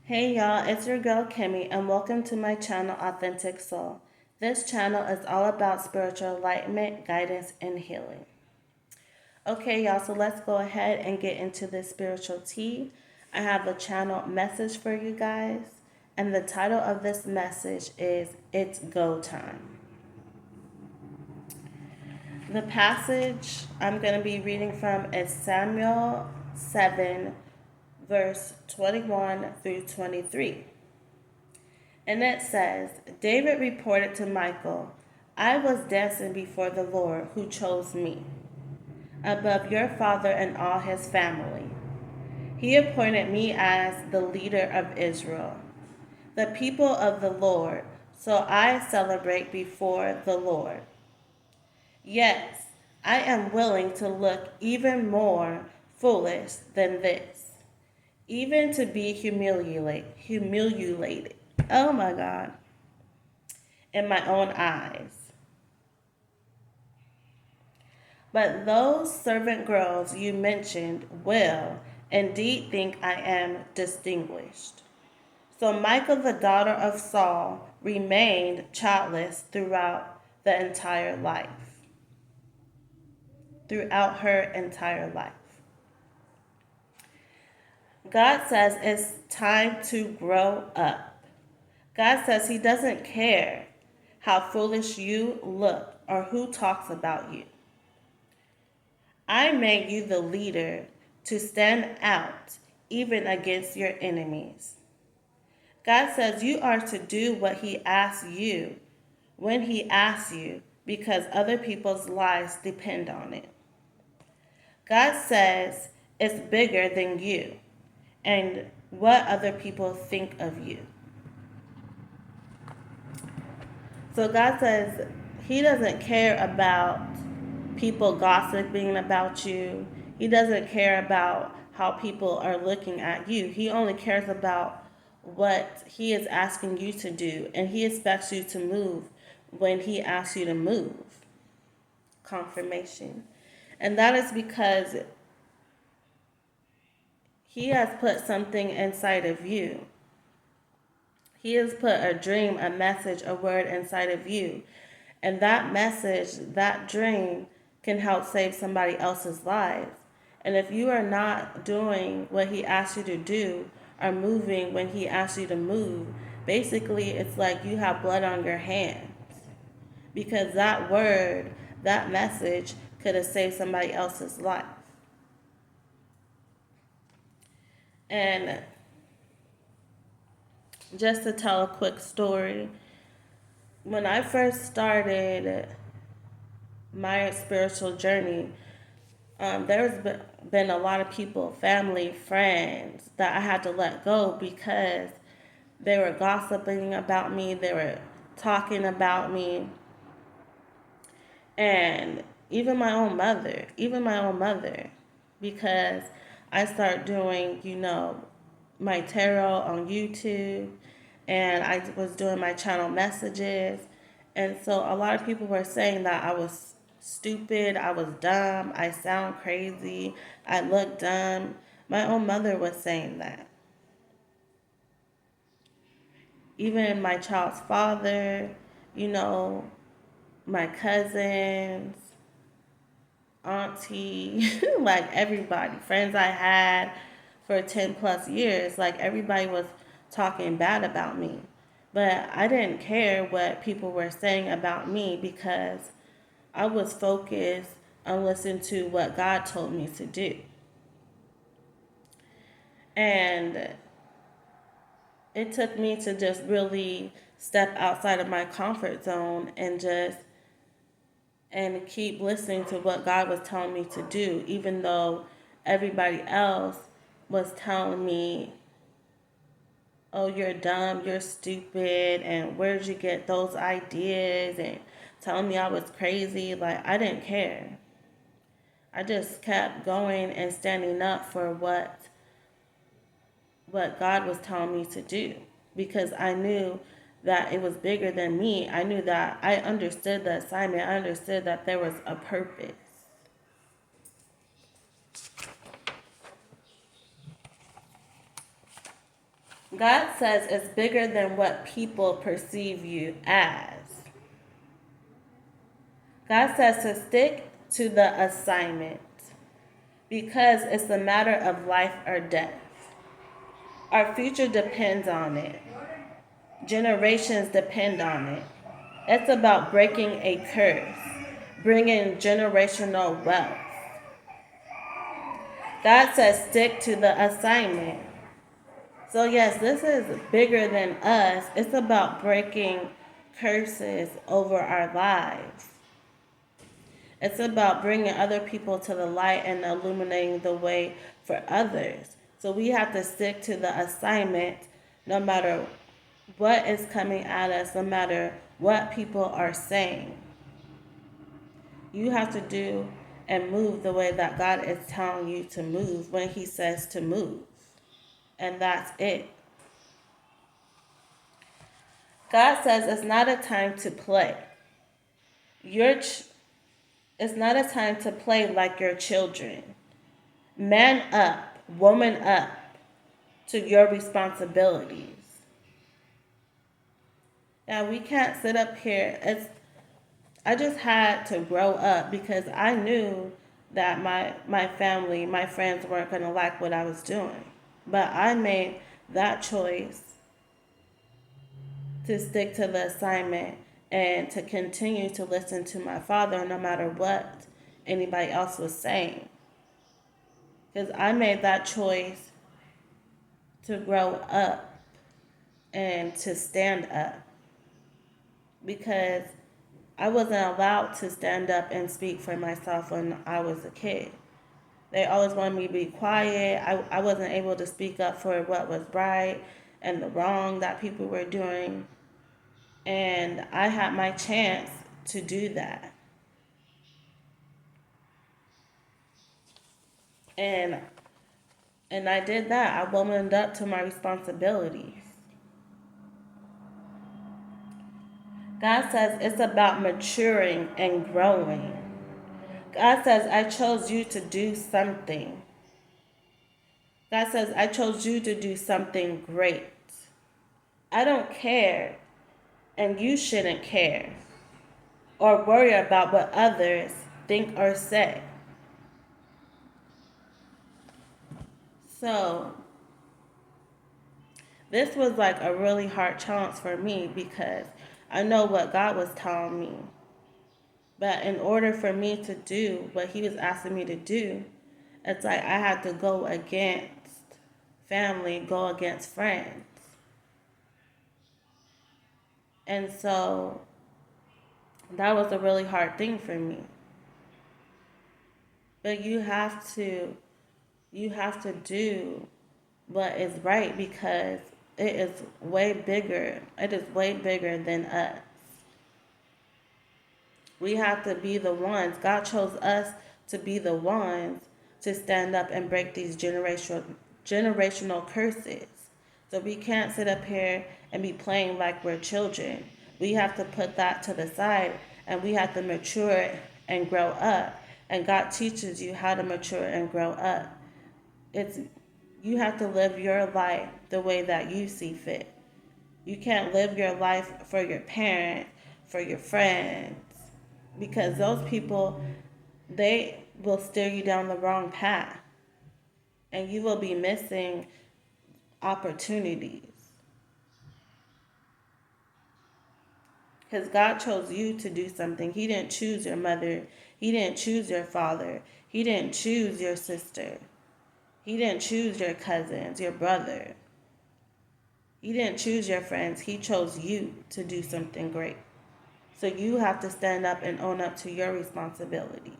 Hey y'all, it's your girl Kimmy, and welcome to my channel Authentic Soul. This channel is all about spiritual enlightenment, guidance, and healing. Okay, y'all, so let's go ahead and get into this spiritual tea. I have a channel message for you guys, and the title of this message is It's Go Time. The passage I'm going to be reading from is Samuel 7, verse 21 through 23. And it says, David reported to Michal, I was dancing before the Lord who chose me above your father and all his family. He appointed me as the leader of Israel, the people of the Lord, so I celebrate before the Lord. Yes, I am willing to look even more foolish than this, even to be humiliated. Oh my God. In my own eyes. But those servant girls you mentioned will indeed think I am distinguished. So Michal, the daughter of Saul, remained childless throughout her entire life. God says it's time to grow up. God says he doesn't care how foolish you look or who talks about you. I made you the leader to stand out even against your enemies. God says you are to do what he asks you when he asks you because other people's lives depend on it. God says it's bigger than you and what other people think of you. So God says he doesn't care about people gossiping about you. He doesn't care about how people are looking at you. He only cares about what he is asking you to do, and he expects you to move when he asks you to move. Confirmation. And that is because he has put something inside of you. He has put a dream, a message, a word inside of you. And that message, that dream, can help save somebody else's life. And if you are not doing what he asks you to do or moving when he asks you to move, basically it's like you have blood on your hands. Because that word, that message could have saved somebody else's life. And just to tell a quick story, when I first started my spiritual journey, there's been a lot of people, family, friends, that I had to let go because they were gossiping about me, they were talking about me, and even my own mother, because I started doing, my tarot on YouTube, and I was doing my channel messages, and so a lot of people were saying that I was stupid, I was dumb, I sound crazy, I look dumb. My own mother was saying that. Even my child's father, you know, my cousins, auntie, like everybody, friends I had for 10 plus years, like everybody was talking bad about me. But I didn't care what people were saying about me because I was focused on listening to what God told me to do. And it took me to just really step outside of my comfort zone and keep listening to what God was telling me to do, even though everybody else was telling me, oh, you're dumb, you're stupid, and where'd you get those ideas, and telling me I was crazy. Like, I didn't care. I just kept going and standing up for what God was telling me to do, because I knew that it was bigger than me. I knew that I understood the assignment. I understood that there was a purpose. God says it's bigger than what people perceive you as. God says to stick to the assignment because it's a matter of life or death. Our future depends on it. Generations depend on it. It's about breaking a curse, bringing generational wealth. God says stick to the assignment. So, yes, this is bigger than us. It's about breaking curses over our lives. It's about bringing other people to the light and illuminating the way for others. So, we have to stick to the assignment no matter what is coming at us, no matter what people are saying. You have to do and move the way that God is telling you to move when He says to move. And that's it. God says it's not a time to play. It's not a time to play like your children. Man up, woman up to your responsibilities. Now we can't sit up here. I just had to grow up because I knew that my family, my friends weren't going to like what I was doing. But I made that choice to stick to the assignment and to continue to listen to my father no matter what anybody else was saying. Because I made that choice to grow up and to stand up. Because I wasn't allowed to stand up and speak for myself when I was a kid. They always wanted me to be quiet. I wasn't able to speak up for what was right and the wrong that people were doing. And I had my chance to do that. And I did that. I womaned up to my responsibilities. God says it's about maturing and growing. God says, I chose you to do something. God says, I chose you to do something great. I don't care, and you shouldn't care or worry about what others think or say. So, this was like a really hard challenge for me because I know what God was telling me. But in order for me to do what He was asking me to do, it's like I had to go against family, go against friends. And so that was a really hard thing for me. But you have to do what is right because it is way bigger. It is way bigger than us. We have to be the ones. God chose us to be the ones to stand up and break these generational curses. So we can't sit up here and be playing like we're children. We have to put that to the side and we have to mature and grow up. And God teaches you how to mature and grow up. You have to live your life the way that you see fit. You can't live your life for your parents, for your friends, because those people, they will steer you down the wrong path. And you will be missing opportunities. Because God chose you to do something. He didn't choose your mother. He didn't choose your father. He didn't choose your sister. He didn't choose your cousins, your brother. He didn't choose your friends. He chose you to do something great. So you have to stand up and own up to your responsibilities.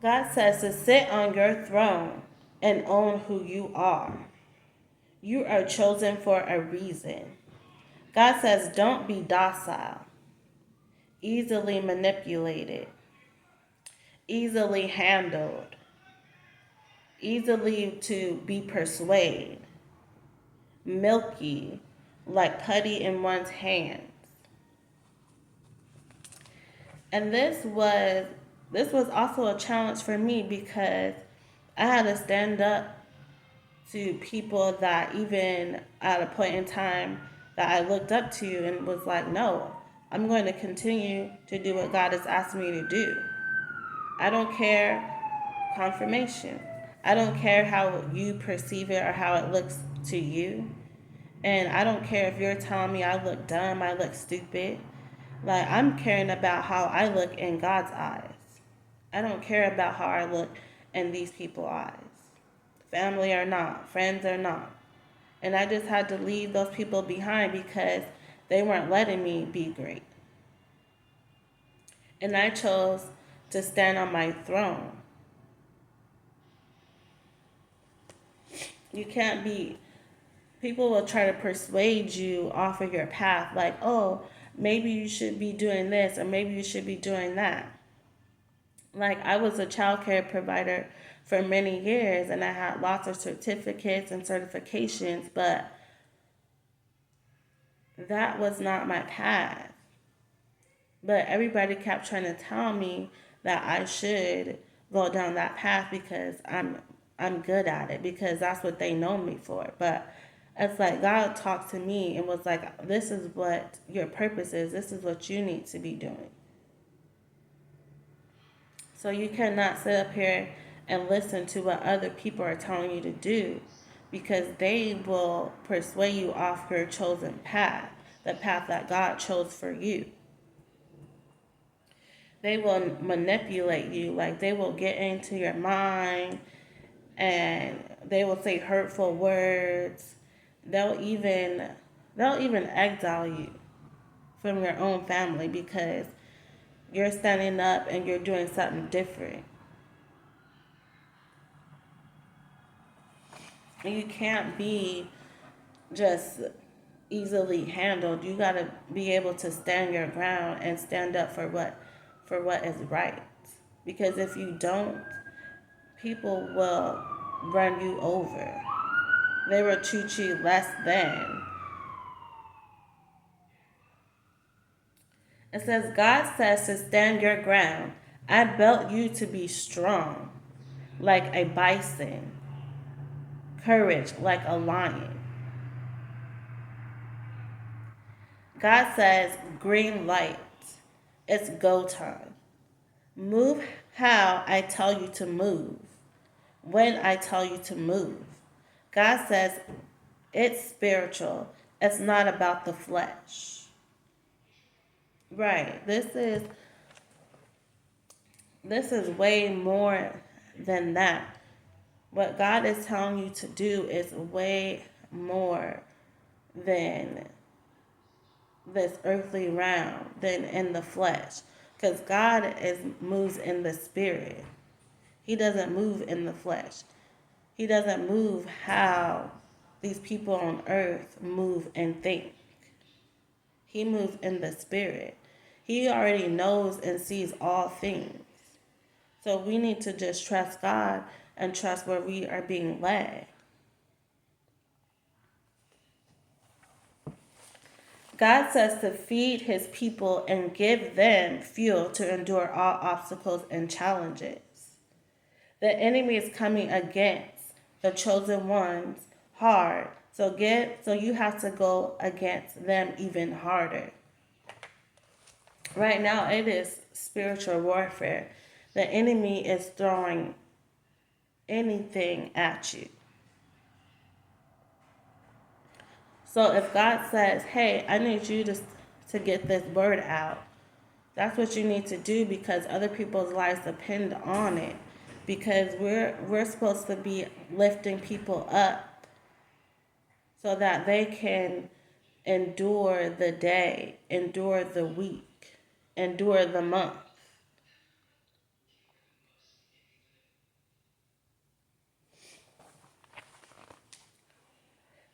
God says to sit on your throne and own who you are. You are chosen for a reason. God says don't be docile, easily manipulated, easily handled, easily to be persuaded, milky, like putty in one's hands. And this was also a challenge for me because I had to stand up to people that even at a point in time that I looked up to and was like, no, I'm going to continue to do what God has asked me to do. I don't care confirmation. I don't care how you perceive it or how it looks to you. And I don't care if you're telling me I look dumb, I look stupid. Like, I'm caring about how I look in God's eyes. I don't care about how I look in these people's eyes. Family or not, friends or not. And I just had to leave those people behind because they weren't letting me be great. And I chose to stand on my throne. You can't be, people will try to persuade you off of your path, like, oh, maybe you should be doing this or maybe you should be doing that. Like, I was a child care provider for many years and I had lots of certificates and certifications, but that was not my path. But everybody kept trying to tell me that I should go down that path because I'm good at it, because that's what they know me for. But it's like God talked to me and was like, this is what your purpose is. This is what you need to be doing. So you cannot sit up here and listen to what other people are telling you to do, because they will persuade you off your chosen path, the path that God chose for you. They will manipulate you, like they will get into your mind and they will say hurtful words. They'll even exile you from your own family because you're standing up and you're doing something different. And you can't be just easily handled. You got to be able to stand your ground and stand up for what is right. Because if you don't, people will run you over. They will treat you less than. It says, God says to stand your ground. I built you to be strong, like a bison, courage like a lion. God says, green light. It's go time. Move how I tell you to move, when I tell you to move. God says, it's spiritual. It's not about the flesh. Right. This is way more than that. What God is telling you to do is way more than this earthly realm, than in the flesh. Because God moves in the spirit. He doesn't move in the flesh. He doesn't move how these people on earth move and think. He moves in the spirit. He already knows and sees all things. So we need to just trust God and trust where we are being led. God says to feed his people and give them fuel to endure all obstacles and challenges. The enemy is coming against the chosen ones hard. So you have to go against them even harder. Right now it is spiritual warfare. The enemy is throwing anything at you. So if God says, hey, I need you to get this word out, that's what you need to do, because other people's lives depend on it. Because we're supposed to be lifting people up so that they can endure the day, endure the week, endure the month.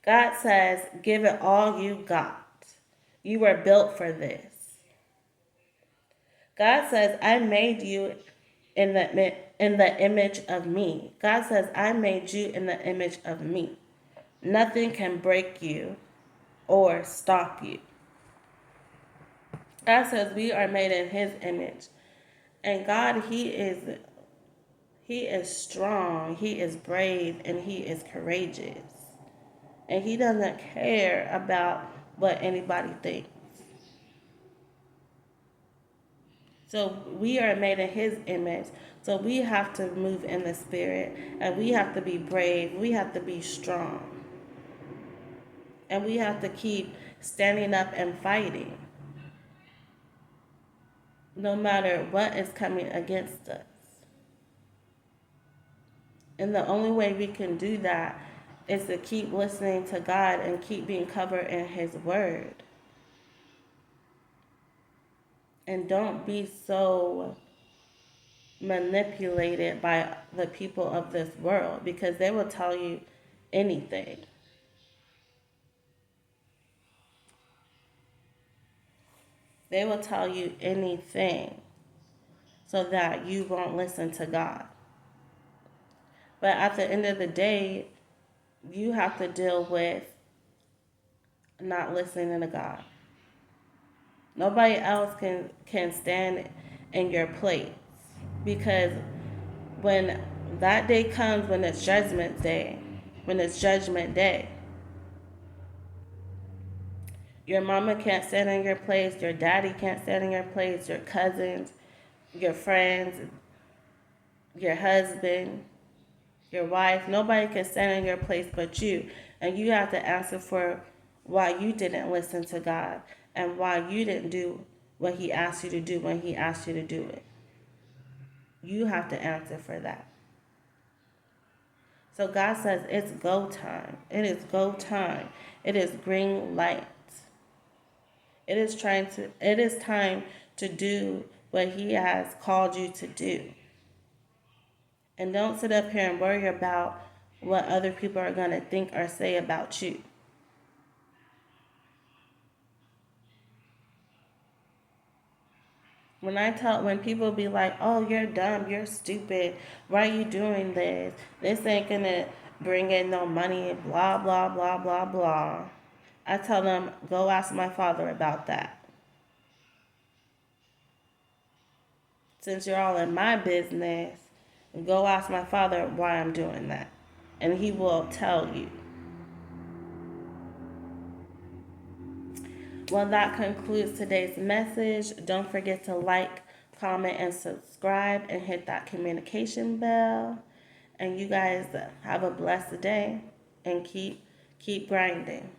God says, give it all you got. You were built for this. God says, I made you in the image of me. God says, I made you in the image of me. Nothing can break you or stop you. God says we are made in his image. And God, he He is strong, he is brave, and he is courageous. And he doesn't care about what anybody thinks. So we are made in his image. So we have to move in the spirit, and we have to be brave. We have to be strong. And we have to keep standing up and fighting, no matter what is coming against us. And the only way we can do that is to keep listening to God and keep being covered in his word. And don't be so manipulated by the people of this world, because they will tell you anything. They will tell you anything so that you won't listen to God. But at the end of the day, you have to deal with not listening to God. Nobody else can stand in your place, because when that day comes, when it's judgment day, your mama can't stand in your place, your daddy can't stand in your place, your cousins, your friends, your husband, your wife, nobody can stand in your place but you. And you have to answer for why you didn't listen to God and why you didn't do what he asked you to do when he asked you to do it. You have to answer for that. So God says it's go time. It is go time. It is green light. It is time to do what he has called you to do. And don't sit up here and worry about what other people are going to think or say about you. When people be like, oh, you're dumb, you're stupid, why are you doing this? This ain't going to bring in no money, blah, blah, blah, blah, blah. I tell them, go ask my father about that. Since you're all in my business, go ask my father why I'm doing that. And he will tell you. Well, that concludes today's message. Don't forget to like, comment, and subscribe, and hit that communication bell. And you guys have a blessed day, and keep grinding.